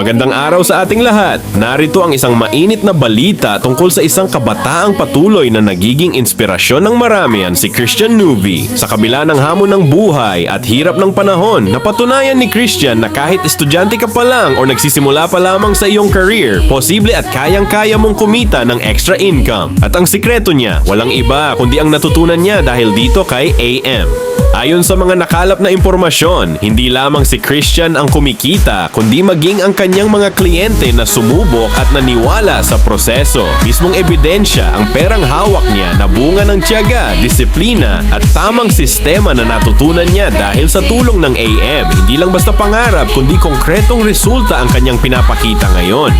Magandang araw sa ating lahat. Narito ang isang mainit na balita tungkol sa isang kabataang patuloy na nagiging inspirasyon ng maramihan, si Christian Nuvi. Sa kabila ng hamon ng buhay at hirap ng panahon, napatunayan ni Christian na kahit estudyante ka pa lang o nagsisimula pa lamang sa iyong career, posible at kayang-kaya mong kumita ng extra income. At ang sikreto niya, walang iba kundi ang natutunan niya dahil dito kay AM. Ayon sa mga nakalap na impormasyon, hindi lamang si Christian ang kumikita, kundi maging ang kanyang mga kliyente na sumubok at naniwala sa proseso. Mismong ebidensya ang perang hawak niya na bunga ng tiyaga, disiplina at tamang sistema na natutunan niya dahil sa tulong ng AM. Hindi lang basta pangarap, kundi konkretong resulta ang kanyang pinapakita ngayon.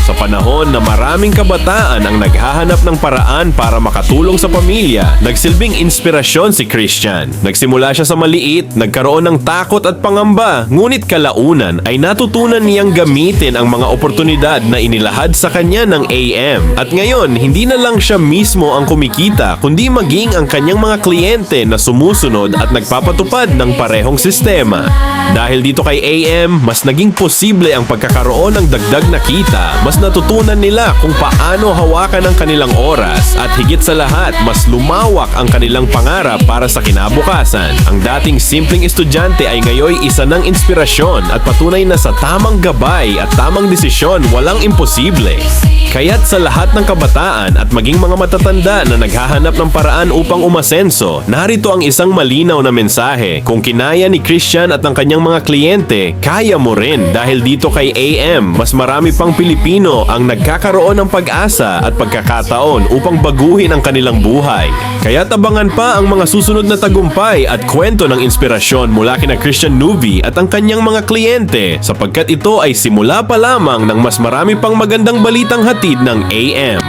Sa panahon na maraming kabataan ang naghahanap ng paraan para makatulong sa pamilya, nagsilbing inspirasyon si Christian. Nagsimula siya sa maliit, nagkaroon ng takot at pangamba, ngunit kalaunan ay natutunan niyang gamitin ang mga oportunidad na inilahad sa kanya ng AM. At ngayon, hindi na lang siya mismo ang kumikita, kundi maging ang kanyang mga kliyente na sumusunod at nagpapatupad ng parehong sistema. Dahil dito kay AM, mas naging posible ang pagkakaroon ng dagdag na kita, mas natutunan nila kung paano hawakan ang kanilang oras at higit sa lahat, mas lumawak ang kanilang pangarap para sa kinabukasan. Ang dating simpleng estudyante ay ngayoy isa ng inspirasyon at patunay na sa tamang gabay at tamang desisyon walang imposible. Kaya't sa lahat ng kabataan at maging mga matatanda na naghahanap ng paraan upang umasenso, narito ang isang malinaw na mensahe. Kung kinaya ni Christian at ang kanyang mga kliyente, kaya mo rin dahil dito kay AM, mas marami pang Pilipino ang nagkakaroon ng pag-asa at pagkakataon upang baguhin ang kanilang buhay. Kaya't abangan pa ang mga susunod na tagumpay at kwento ng inspirasyon mula kina Christian Nuvi at ang kanyang mga kliyente sapagkat ito ay simula pa lamang ng mas marami pang magandang balitang hatid ng AM.